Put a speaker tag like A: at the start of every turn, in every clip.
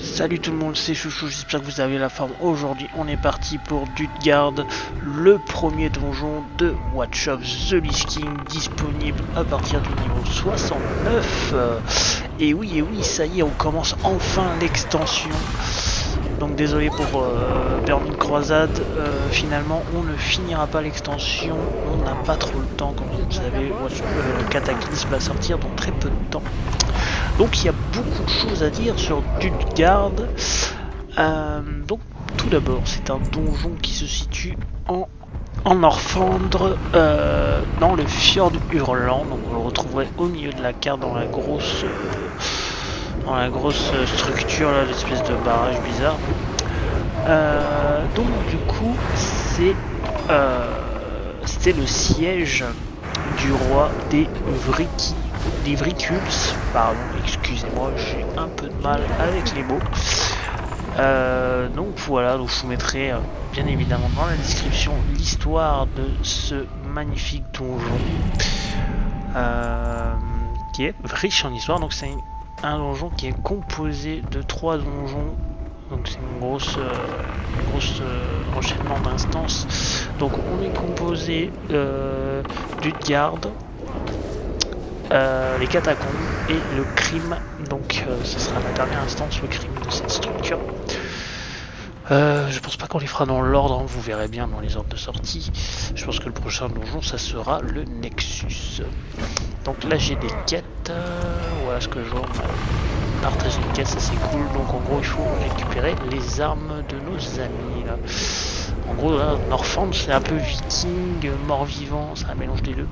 A: Salut tout le monde, c'est Chouchou, j'espère que vous avez la forme. Aujourd'hui, on est parti pour Dutgard, le premier donjon de Watch of the Lich King, disponible à partir du niveau 69. Et oui, ça y est, on commence enfin l'extension. Donc désolé pour Burning Croisade, finalement on ne finira pas l'extension, on n'a pas trop le temps, comme vous le savez, Cataclysme va sortir dans très peu de temps. Donc il y a beaucoup de choses à dire sur Dutgard. Donc tout d'abord, c'est un donjon qui se situe en Orfandre, dans le fjord hurlant. Donc vous le retrouverez au milieu de la carte dans la grosse structure là, l'espèce de barrage bizarre. Donc du coup, c'était le siège du roi des Vriculs, pardon, excusez-moi, j'ai un peu de mal avec les mots. Donc voilà, donc je vous mettrai bien évidemment dans la description l'histoire de ce magnifique donjon qui est riche en histoire. Donc c'est un donjon qui est composé de 3 donjons. Donc c'est une grosse enchaînement d'instances. Donc on est composé Dutgard, les catacombes et le crime. Donc ce sera la dernière instance, le crime de cette structure. Je pense pas qu'on les fera dans l'ordre, hein, vous verrez bien dans les ordres de sortie. Je pense que le prochain donjon ça sera le Nexus. Donc là j'ai des quêtes, voilà ce que je vois. Partager une quête, ça c'est cool. Donc en gros il faut récupérer les armes de nos amis là. En gros là, Norfand c'est un peu viking, mort-vivant, c'est un mélange des deux.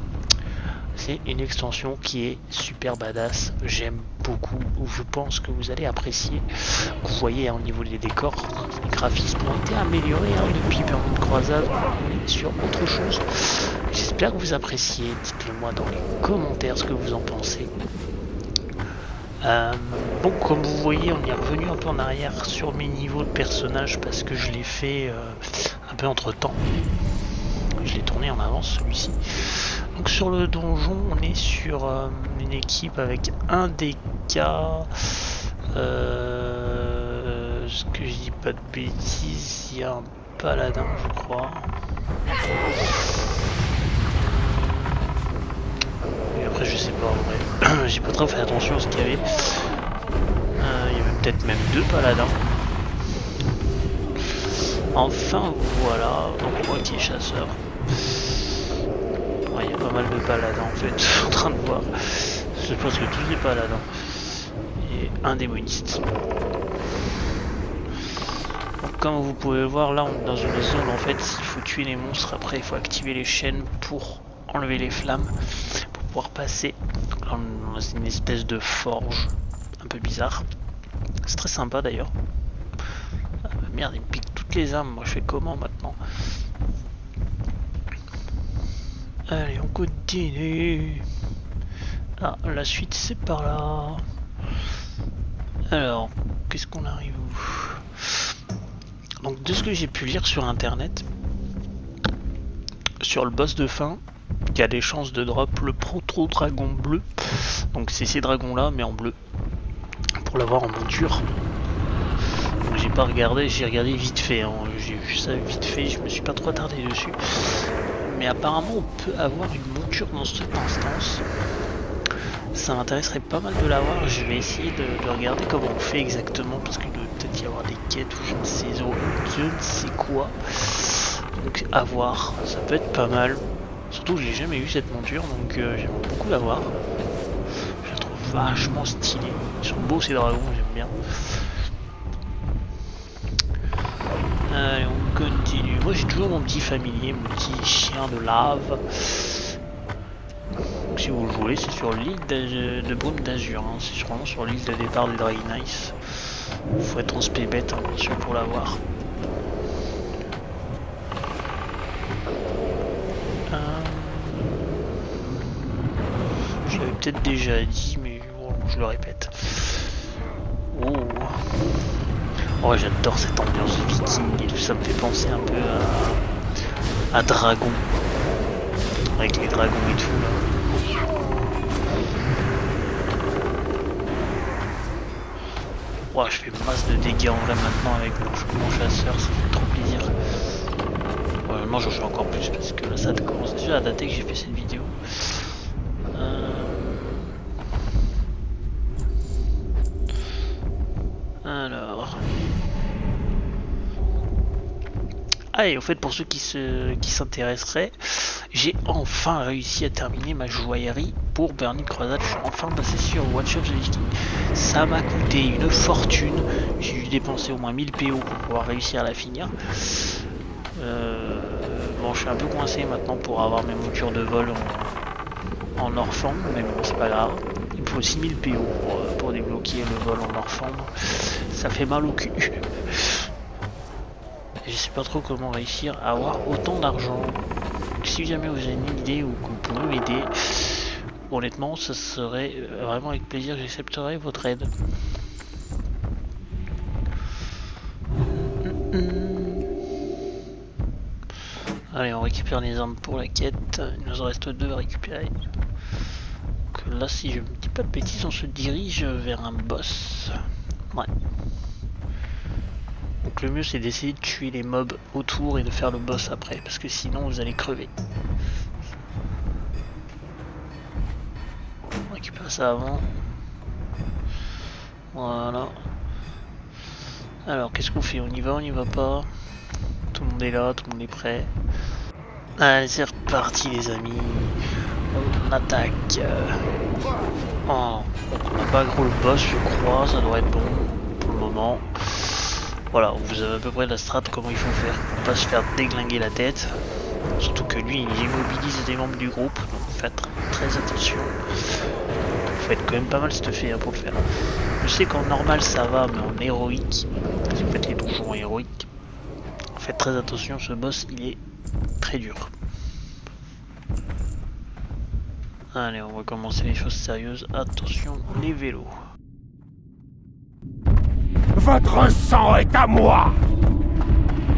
A: C'est une extension qui est super badass, j'aime beaucoup, je pense que vous allez apprécier. Vous voyez hein, au niveau des décors, les graphismes ont été améliorés hein, depuis Burning Croisade, on est sur autre chose. J'espère que vous appréciez, dites-le moi dans les commentaires ce que vous en pensez. Bon, comme vous voyez, on est revenu un peu en arrière sur mes niveaux de personnages parce que je l'ai fait un peu entre temps. Je l'ai tourné en avance celui-ci. Donc sur le donjon, on est sur une équipe avec un DK. Ce que je dis pas de bêtises, il y a un paladin, je crois. Et après, je sais pas en vrai. J'ai pas trop fait attention à ce qu'il y avait. Il y avait peut-être même 2 paladins. Enfin voilà, donc moi qui est chasseur. Ouais, il y a pas mal de paladins en fait, je suis en train de voir. Je pense que tous les paladins. Et un démoniste. Donc comme vous pouvez le voir, là on est dans une zone en fait, il faut tuer les monstres, après il faut activer les chaînes pour enlever les flammes, pour pouvoir passer dans une espèce de forge un peu bizarre. C'est très sympa d'ailleurs. Ah, merde, il me pique toutes les armes, moi je fais comment maintenant? Allez, on continue. Ah, la suite c'est par là. Alors, qu'est-ce qu'on arrive où? Donc de ce que j'ai pu lire sur internet, sur le boss de fin, il y a des chances de drop le proto dragon bleu. Donc c'est ces dragons là mais en bleu. Pour l'avoir en monture. J'ai pas regardé, j'ai regardé vite fait, hein. J'ai vu ça vite fait, je me suis pas trop attardé dessus. Mais apparemment on peut avoir une monture dans cette instance. Ça m'intéresserait pas mal de l'avoir, je vais essayer de regarder comment on fait exactement, parce qu'il doit peut-être y avoir des quêtes ou je ne sais quoi. Donc à voir, ça peut être pas mal. Surtout que j'ai jamais eu cette monture, donc j'aime beaucoup l'avoir. Je la trouve vachement stylée. Ils sont beaux ces dragons, j'aime bien. Allez, on continue. Moi j'ai toujours mon petit familier, mon petit chien de lave. Donc, si vous le voulez, c'est sur l'île de Brume d'Azur. Hein. C'est vraiment sur l'île de départ des Draenice. Il faut être en spé bête hein, bien sûr pour l'avoir. Je l'avais peut-être déjà dit, mais bon, je le répète. Oh. Oh, j'adore cette ambiance viking et tout, ça me fait penser un peu à Dragon. Avec les dragons et tout là. Ouah, je fais masse de dégâts en vrai maintenant avec mon chasseur, ça fait trop plaisir. Moi j'en fais encore plus parce que là ça commence déjà à dater que j'ai fait cette vidéo. Alors... Ah, et au fait, pour ceux qui s'intéresseraient, j'ai enfin réussi à terminer ma joaillerie pour Burning Crusade. Je suis enfin passé sur Watch of the Lich King. Ça m'a coûté une fortune. J'ai dû dépenser au moins 1000 PO pour pouvoir réussir à la finir. Bon, je suis un peu coincé maintenant pour avoir mes montures de vol en Orphan, mais bon, c'est pas grave. Il me faut 6000 PO pour débloquer le vol en Orphan. Ça fait mal au cul. Je sais pas trop comment réussir à avoir autant d'argent. Si jamais vous avez une idée ou que vous pouvez m'aider, honnêtement, ça serait vraiment avec plaisir que j'accepterai votre aide. Allez, on récupère les armes pour la quête. Il nous en reste 2 à récupérer. Donc là, si je me dis pas de bêtises, on se dirige vers un boss. Ouais. Donc le mieux c'est d'essayer de tuer les mobs autour et de faire le boss après, parce que sinon vous allez crever. On récupère ça avant. Voilà. Alors qu'est-ce qu'on fait? On y va pas? Tout le monde est là, tout le monde est prêt. Allez, c'est reparti les amis. On attaque. Oh, donc on n'a pas gros le boss je crois, ça doit être bon pour le moment. Voilà, vous avez à peu près la strat comment il faut faire pour pas se faire déglinguer la tête. Surtout que lui il immobilise des membres du groupe, donc faites très attention. Faut être quand même pas mal stuffé hein, pour le faire. Je sais qu'en normal ça va, mais en héroïque, si vous faites les donjons héroïques, faites très attention, ce boss il est très dur. Allez, on va commencer les choses sérieuses. Attention, les vélos.
B: Votre sang est à moi!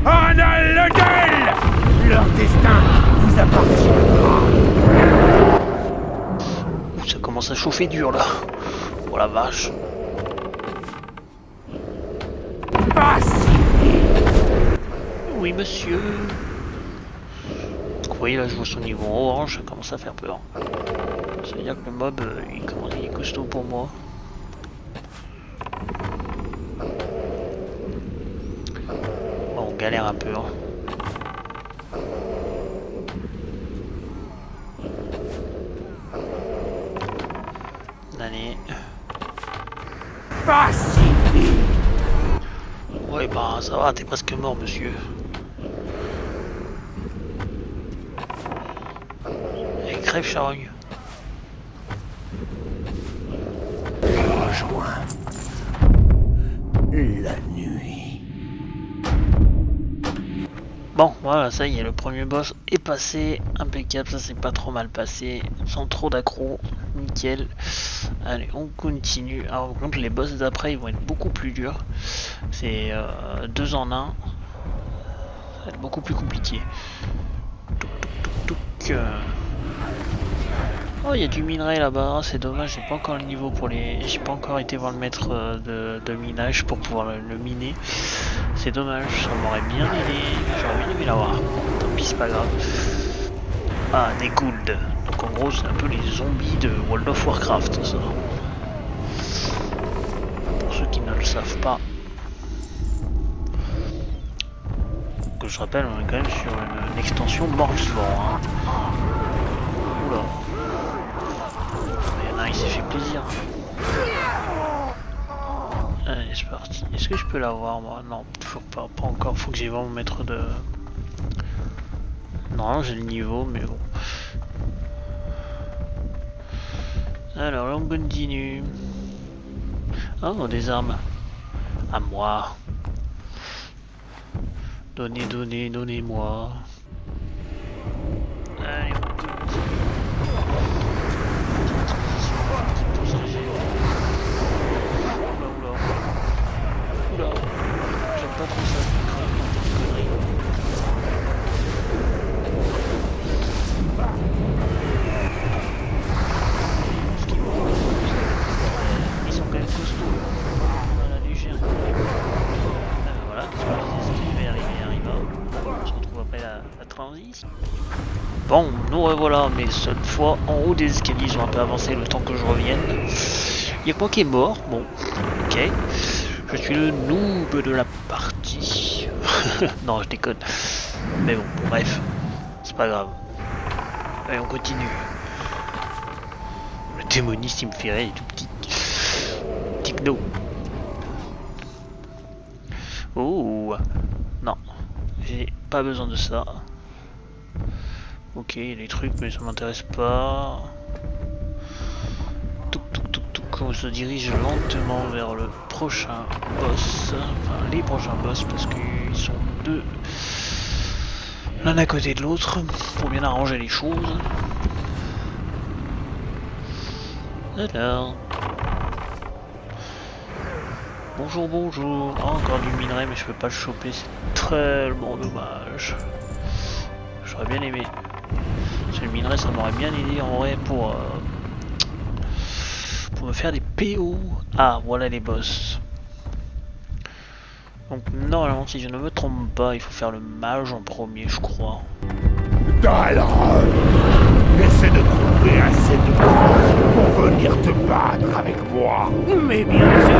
B: Anal-le-Del! Leur destin vous appartiendra!
A: Ouh, ça commence à chauffer dur là. Oh la vache. Oui monsieur. Vous voyez là je vois son niveau orange, ça commence à faire peur. Ça veut dire que le mob il est costaud pour moi. Bon, on galère un peu hein. Allez. Ouais bah ça va, t'es presque mort monsieur. Allez, crève charogne.
B: Rejoins la nuit.
A: Bon voilà, ça y est, le premier boss est passé, impeccable, ça s'est pas trop mal passé, sans trop d'accro, nickel. Allez, on continue. Alors par contre les boss d'après ils vont être beaucoup plus durs. C'est 2 en 1. Ça va être beaucoup plus compliqué. Oh, il y a du minerai là-bas, c'est dommage, j'ai pas encore le niveau pour les... J'ai pas encore été voir le maître de minage pour pouvoir le miner. C'est dommage, ça m'aurait bien aidé, j'aurais bien aimé l'avoir. Tant pis, c'est pas grave. Ah, des goulds. Donc en gros, c'est un peu les zombies de World of Warcraft, ça. Pour ceux qui ne le savent pas. Que je rappelle, on est quand même sur une extension mort-vivant. Hein. Oula. Il y en a un, il s'est fait plaisir. Allez, c'est parti. Est-ce que je peux l'avoir moi? Non, faut pas encore. Faut que j'aille voir mon maître de... Non, j'ai le niveau, mais bon. Alors, là on continue. Oh, des armes. À moi. Donnez-moi. Allez, on continue. Oula. J'aime pas trop ça, connerie. Ils sont quand même costauds. À la légère, Allons-y. Bon, nous revoilà, mais cette fois en haut des escaliers, ils ont un peu avancé le temps que je revienne. Il y a quoi qui est mort? Bon, ok. Je suis le noob de la partie. Non, je déconne. Mais bon, bref, c'est pas grave. Allez, on continue. Le démoniste, il me fait rire, il est tout petit. Techno. Oh, non, j'ai pas besoin de ça. Ok, il y a des trucs, mais ça m'intéresse pas. On se dirige lentement vers le prochain boss, enfin les prochains boss, parce qu'ils sont deux l'un à côté de l'autre pour bien arranger les choses. Alors, bonjour, bonjour. Oh, encore du minerai, mais je peux pas le choper, c'est tellement dommage. J'aurais bien aimé. Parce que le minerai, ça m'aurait bien aidé en vrai pour me faire des PO. Ah, voilà les boss. Donc normalement, si je ne me trompe pas, il faut faire le mage en premier, je crois.
B: Dalron, essaie de trouver assez de courage pour venir te battre avec moi.
C: Mais bien sûr,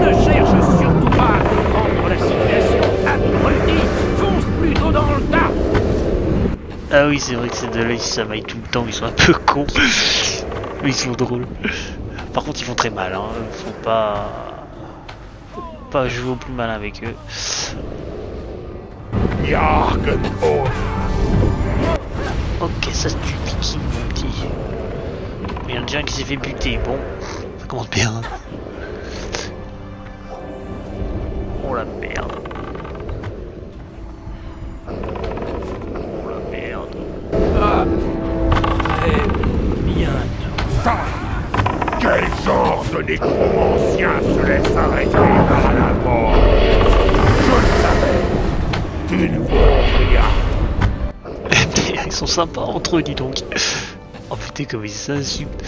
C: ne cherche surtout pas à comprendre la situation. Abruti, fonce plutôt dans le tas.
A: Ah oui, c'est vrai que ces deux-là, ils s'amaillent tout le temps, ils sont un peu cons. Mais ils sont drôles. Par contre, ils font très mal, hein. Faut pas jouer au plus malin avec eux. Ok, ça c'est du viking, mon petit. Il y en a déjà un qui s'est fait buter, bon, ça commence bien. Oh la merde. Oh la merde.
C: Ah, très bientôt.
B: Quel genre de nécromancien se laisse arrêter par la mort? Je le savais. Tu ne vaux rien.
A: Ils sont sympas entre eux, dis donc. Oh putain, comme ils s'insultent.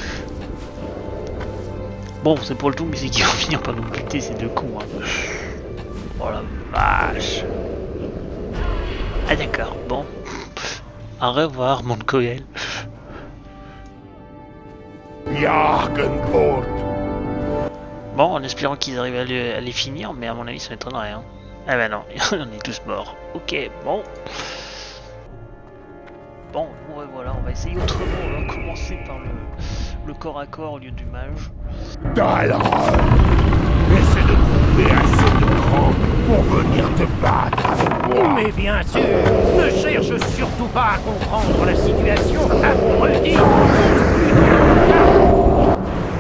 A: Bon, c'est pour le tout, mais c'est qu'ils vont finir par nous buter, ces deux cons. Hein. Oh la vache. Ah d'accord, bon. Au revoir, mon Coel.
B: Jargenbrot.
A: Bon, en espérant qu'ils arrivent à les finir, mais à mon avis, ça m'étonnerait. Hein. Ah bah non, on est tous morts. Ok, bon. Bon, ouais, voilà, on va essayer autrement. On va commencer par le corps à corps au lieu du mage.
B: Dalron, essaie de trouver assez de cran pour venir te battre avec moi.
C: Mais bien sûr, ne cherche surtout pas à comprendre la situation. Abruti, fonce plutôt dans le tas.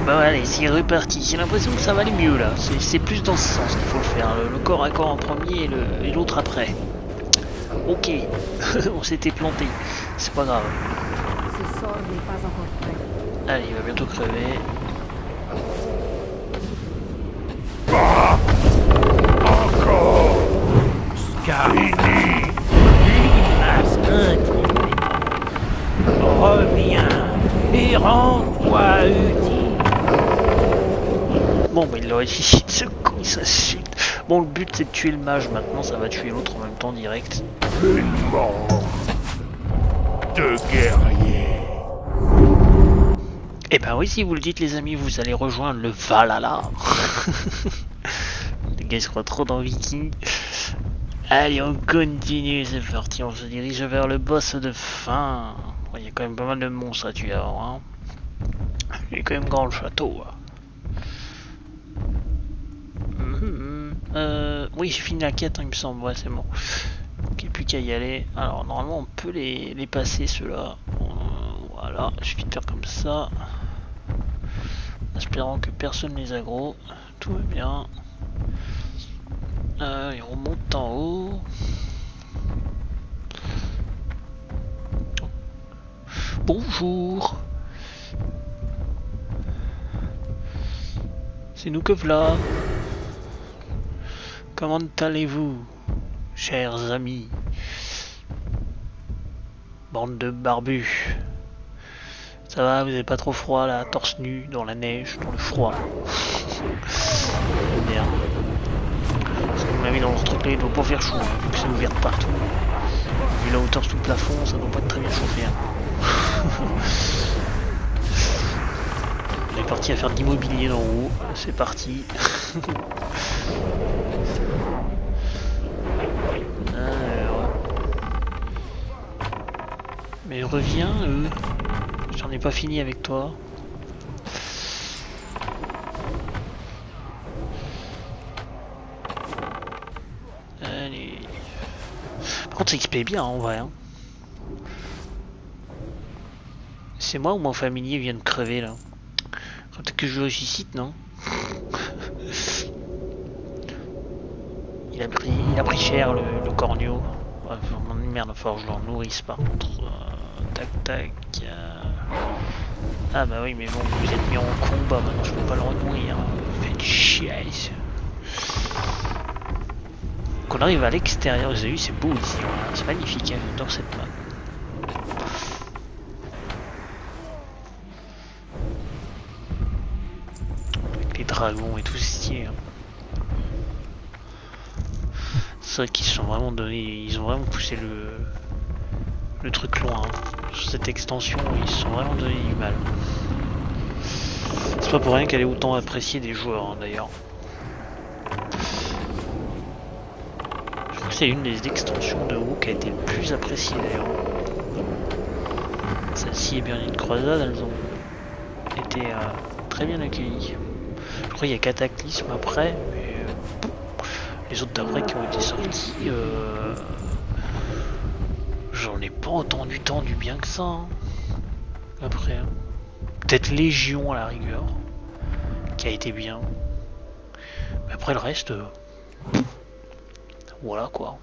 A: Bah allez, c'est reparti. J'ai l'impression que ça va aller mieux là. C'est plus dans ce sens qu'il faut le faire. Le corps à corps en premier et l'autre après. Ok, on s'était planté. C'est pas grave.
D: Ce sort n'est pas encore prêt.
A: Allez, il va bientôt crever.
B: Bah, encore.
C: Scarini, limace intriguée. Reviens et rends-toi utile.
A: Bon, bah il l'aurait dit, ce con, il s'insulte. Bon, le but c'est de tuer le mage. Maintenant, ça va tuer l'autre en même temps direct.
B: Une mort de guerrier.
A: Et ben oui, si vous le dites les amis, vous allez rejoindre le Valhalla. Les gars ils se croient trop dans Viking. Allez, on continue, c'est parti, on se dirige vers le boss de fin. Il y a quand même pas mal de monstres à tuer avant. Hein. Il est quand même grand le château. Oui, j'ai fini la quête, hein, il me semble, ouais, c'est bon. Ok, plus qu'à y aller. Alors, normalement, on peut les passer, ceux-là. Voilà, il suffit de faire comme ça. En espérant que personne les aggro. Tout va bien. Et on monte en haut. Bonjour. C'est nous que voilà. Comment allez-vous, chers amis? Bande de barbus. Ça va, vous avez pas trop froid là, torse nu, dans la neige, dans le froid. Bien. Parce qu'on m'a mis dans ce truc là, il doit pas faire chaud, hein, vu que c'est ouvert partout. Vu la hauteur sous le plafond, ça doit pas être très bien chauffé. Hein. On est parti à faire de l'immobilier d'en haut, c'est parti. Mais reviens, j'en ai pas fini avec toi. Allez. Par contre, ça XP bien en vrai. Hein. C'est moi ou mon familier vient de crever là? Peut-être que je le ressuscite, non? Il a pris cher le corneau. Ouais, merde, il va falloir que je le nourrisse par contre. Tac tac. Ah bah oui, mais bon, vous êtes mis en combat, maintenant je peux pas le nourrir. Faites chier. Quand on arrive à l'extérieur, vous avez vu, c'est beau ici. C'est magnifique, hein, j'adore cette map. Les dragons et tout c'est stylé. Hein. C'est vrai qu'ils se sont vraiment donné, ils ont vraiment poussé le truc loin. Hein. Sur cette extension, ils se sont vraiment donné du mal. C'est pas pour rien qu'elle est autant appréciée des joueurs hein, d'ailleurs. Je crois que c'est une des extensions de WoW qui a été le plus appréciée d'ailleurs. Celle-ci et Burning Crusade, elles ont été très bien accueillies. Je crois qu'il y a Cataclysme après, mais les autres d'après qui ont été sortis, j'en ai pas entendu tant du bien que ça. Hein. Après, hein. Peut-être Légion à la rigueur, qui a été bien. Mais après le reste, voilà quoi.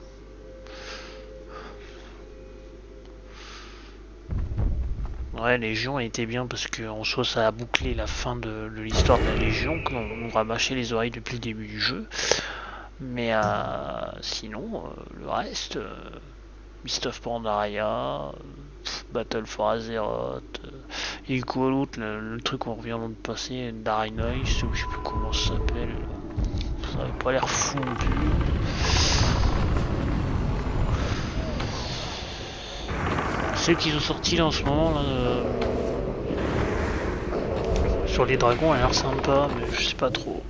A: Ouais, Légion a été bien parce qu'en soi ça a bouclé la fin de l'histoire de la Légion, qu'on nous rabâchait les oreilles depuis le début du jeu. Mais sinon, le reste, Mist of Pandaria, Battle for Azeroth, et quoi l'autre, le truc qu'on revient de passer, Darinois, je sais plus comment ça s'appelle, ça avait pas l'air fou non plus. Celles qui sont sorties là en ce moment, là, sur les dragons, elle a l'air sympa, mais je sais pas trop.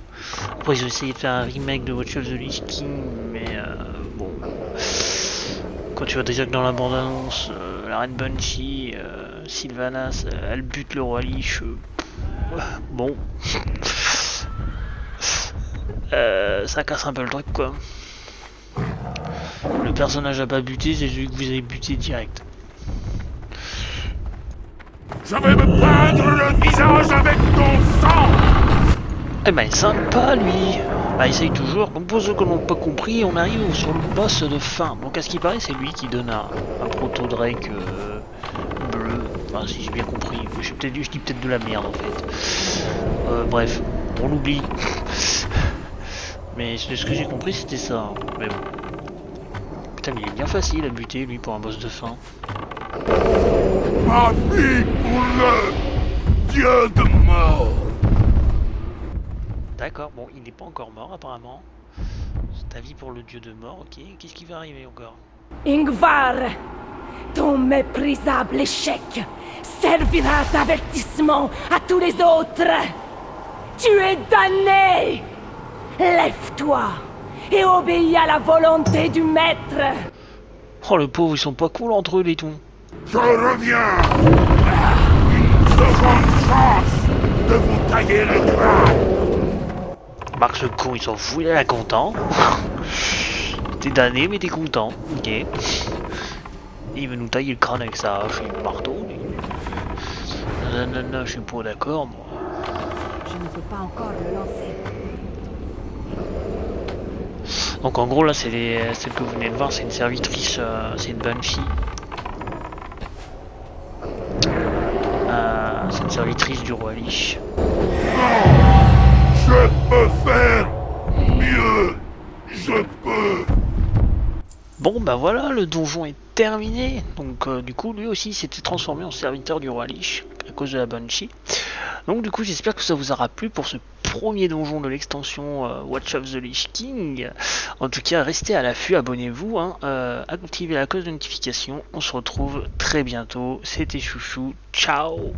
A: Après ils ont essayé de faire un remake de Watch of the Lich King, mais bon... Quand tu vois déjà que dans la bande-annonce, la Reine Banshee, Sylvanas, elle bute le roi Lich, bon... ça casse un peu le truc quoi. Le personnage à pas buter, c'est celui que vous avez buté direct.
B: Je vais me peindre le visage avec ton sang!
A: Eh ben, sympa lui! Bah, essaye toujours. Donc, pour ceux qui n'ont pas compris, on arrive sur le boss de fin. Donc, à ce qui paraît, c'est lui qui donne un proto-drake bleu. Enfin, si j'ai bien compris. Je dis peut-être de la merde en fait. Bref, on l'oublie. Mais ce que j'ai compris, c'était ça. Mais bon. Putain, mais il est bien facile à buter lui pour un boss de fin.
B: Ma vie pour le dieu de mort!
A: D'accord, bon, il n'est pas encore mort apparemment. C'est ta vie pour le dieu de mort, ok. Qu'est-ce qui va arriver encore?
E: Ingvar, ton méprisable échec servira d'avertissement à tous les autres. Tu es damné. Lève-toi et obéis à la volonté du maître.
A: Oh le pauvre, ils sont pas cool entre eux les tons.
B: Je reviens! Une seconde chance de vous tailler le crâne!
A: Marc le con, il s'en fout, il est là content. T'es damné mais t'es content, ok. Et il veut nous tailler le crâne avec sa hache et le marteau. Non, je suis pas d'accord moi.
D: Je ne peux pas encore le lancer.
A: Donc en gros là c'est celle que vous venez de voir, c'est une servitrice, c'est une Banshee. C'est une servitrice du roi Lich.
B: Je peux faire mieux. Je peux.
A: Bon bah voilà, le donjon est terminé. Donc du coup lui aussi s'était transformé en serviteur du roi Lich. à cause de la Banshee. Donc du coup j'espère que ça vous aura plu pour ce premier donjon de l'extension Watch of the Lich King. En tout cas restez à l'affût, abonnez-vous, hein, activez la cloche de notification, on se retrouve très bientôt, c'était Chouchou, ciao.